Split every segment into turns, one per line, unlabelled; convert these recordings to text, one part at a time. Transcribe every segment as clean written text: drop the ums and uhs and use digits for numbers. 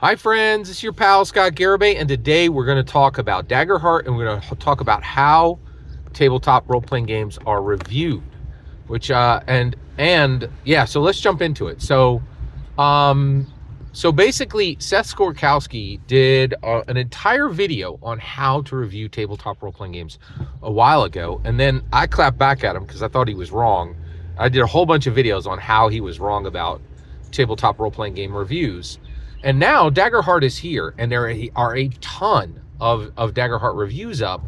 Hi friends, it's your pal Scott Garibay, and today we're going to talk about Daggerheart, and we're going to talk about how tabletop role-playing games are reviewed. Which and yeah, so let's jump into it. So basically, Seth Skorkowski did an entire video on how to review tabletop role-playing games a while ago, and then I clapped back at him because I thought he was wrong. I did a whole bunch of videos on how he was wrong about tabletop role-playing game reviews. And now Daggerheart is here, and there are a ton of Daggerheart reviews up.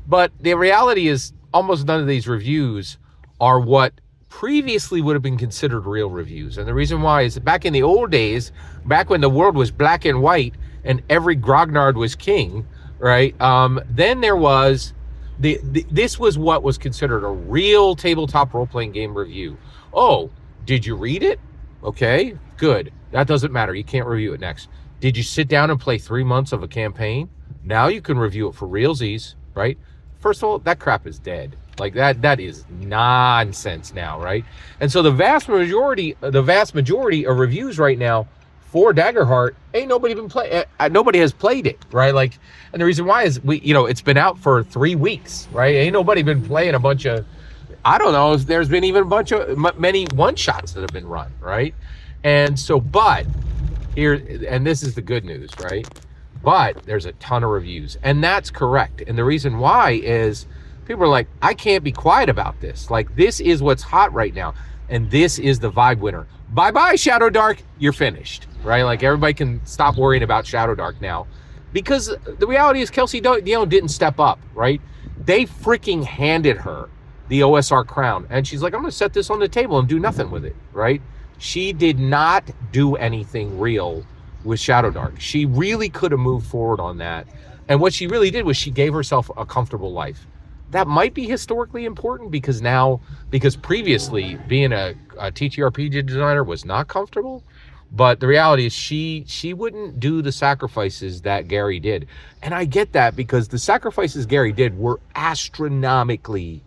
But the reality is almost none of these reviews are what previously would have been considered real reviews. And the reason why is that back in the old days, back when the world was black and white and every grognard was king, right? Then there was this was what was considered a real tabletop role-playing game review. Oh, did you read it? Okay, good. That doesn't matter. You can't review it next. Did you sit down and play 3 months of a campaign? Now you can review it for realsies, right? First of all, that crap is dead. Like that is nonsense now, right? And so the vast majority of reviews right now for Daggerheart ain't nobody been play. Nobody has played it, right? Like, and the reason why is it's been out for 3 weeks, right? Ain't nobody been playing a bunch of. I don't know if there's been even a bunch of many one shots that have been run, right? And so, but here, and this is the good news, right? But there's a ton of reviews, and that's correct. And the reason why is people are like, I can't be quiet about this. Like, this is what's hot right now, and this is the vibe winner. Bye-bye, Shadow Dark. You're finished, right? Like, everybody can stop worrying about Shadow Dark now, because the reality is Kelsey Dion didn't step up, right? They freaking handed her the OSR crown, and she's like, I'm going to set this on the table and do nothing with it, right? She did not do anything real with Shadow Dark. She really could have moved forward on that. And what she really did was she gave herself a comfortable life. That might be historically important because previously being a TTRPG designer was not comfortable. But the reality is she wouldn't do the sacrifices that Gary did. And I get that because the sacrifices Gary did were astronomically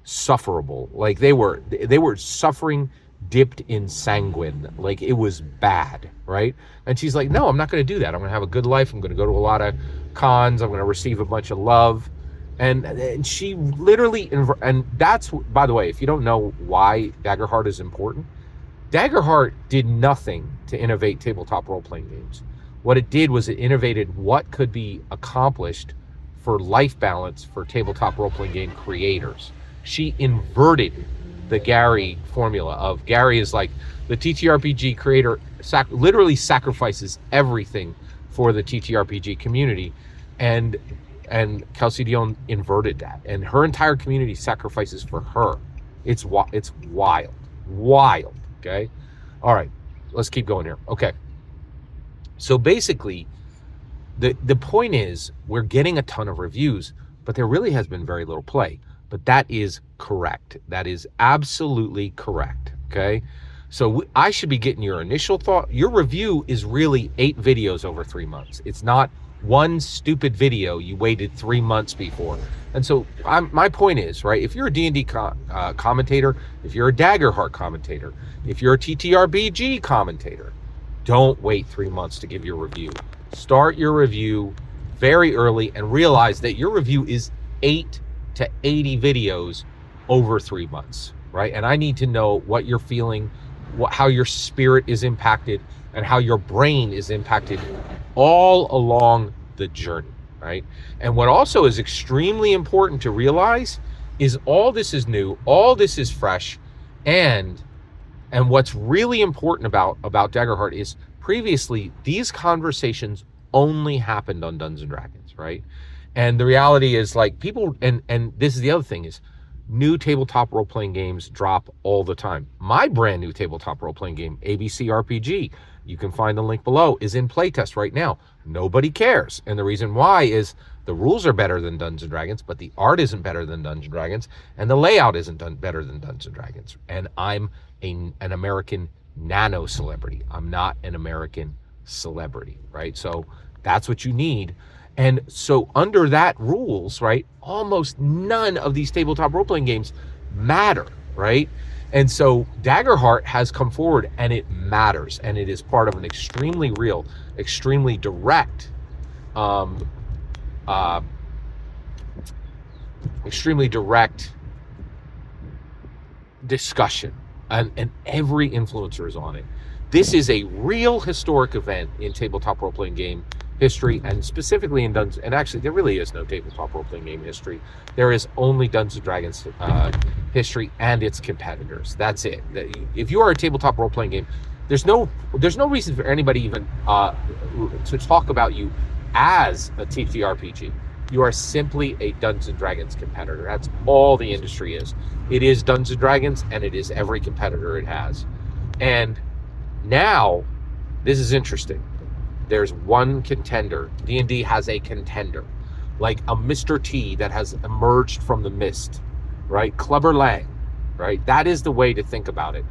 sufferable. Like they were suffering dipped in sanguine. Like it was bad, right? And she's like, no, I'm not going to do that. I'm going to have a good life. I'm going to go to a lot of cons. I'm going to receive a bunch of love. And she literally, and that's, by the way, if you don't know why Daggerheart is important, Daggerheart did nothing to innovate tabletop role-playing games. What it did was it innovated what could be accomplished for life balance for tabletop role-playing game creators. She inverted the Gary formula of Gary is like the TTRPG creator literally sacrifices everything for the TTRPG community, and Kelsey Dion inverted that, and her entire community sacrifices for her. It's wild. Okay, all right, let's keep going here. Okay, so basically the point is we're getting a ton of reviews, but there really has been very little play. But that is correct. That is absolutely correct. Okay. So I should be getting your initial thought. Your review is really 8 videos over 3 months. It's not one stupid video you waited 3 months before. And so my point is, right, if you're a D&D commentator, if you're a Daggerheart commentator, if you're a TTRPG commentator, don't wait 3 months to give your review. Start your review very early and realize that your review is 8 to 80 videos over 3 months, right? And I need to know what you're feeling, how your spirit is impacted, and how your brain is impacted all along the journey, right? And what also is extremely important to realize is all this is new, all this is fresh, and what's really important about Daggerheart is previously these conversations only happened on Dungeons and Dragons, right? And the reality is, like, people, and this is the other thing, is new tabletop role-playing games drop all the time. My brand new tabletop role-playing game, ABC RPG, you can find the link below, is in playtest right now. Nobody cares. And the reason why is the rules are better than Dungeons and Dragons, but the art isn't better than Dungeons and Dragons, and the layout isn't better than Dungeons and Dragons. And I'm an American nano celebrity. I'm not an American celebrity, right? So that's what you need. And so under that rules, right, almost none of these tabletop role-playing games matter, right? And so Daggerheart has come forward, and it matters, and it is part of an extremely real, extremely direct, um, uh, extremely direct discussion, and every influencer is on it. This is a real historic event in tabletop role-playing game history, and specifically in Dungeons. And actually, there really is no tabletop role-playing game history. There is only Dungeons and Dragons history and its competitors. That's it. If you are a tabletop role-playing game, there's no reason for anybody even to talk about you as a TTRPG. You are simply a Dungeons and Dragons competitor. That's all the industry is. It is Dungeons and Dragons, and it is every competitor it has. And now, this is interesting. There's one contender. D&D has a contender, like a Mr. T that has emerged from the mist, right? Clubber Lang, right? That is the way to think about it.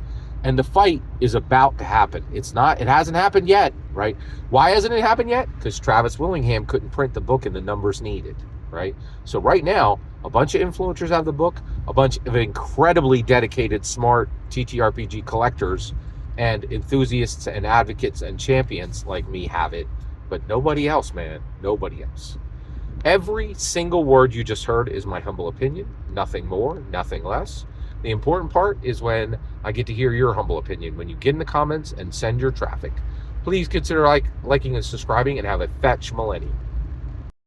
And the fight is about to happen. It hasn't happened yet, right? Why hasn't it happened yet? Because Travis Willingham couldn't print the book in the numbers needed, right? So right now, a bunch of influencers have the book, a bunch of incredibly dedicated, smart TTRPG collectors and enthusiasts and advocates and champions like me have it, but nobody else, man. Nobody else. Every single word you just heard is my humble opinion. Nothing more, nothing less. The important part is when I get to hear your humble opinion, when you get in the comments and send your traffic. Please consider liking and subscribing, and have a fetch millennium.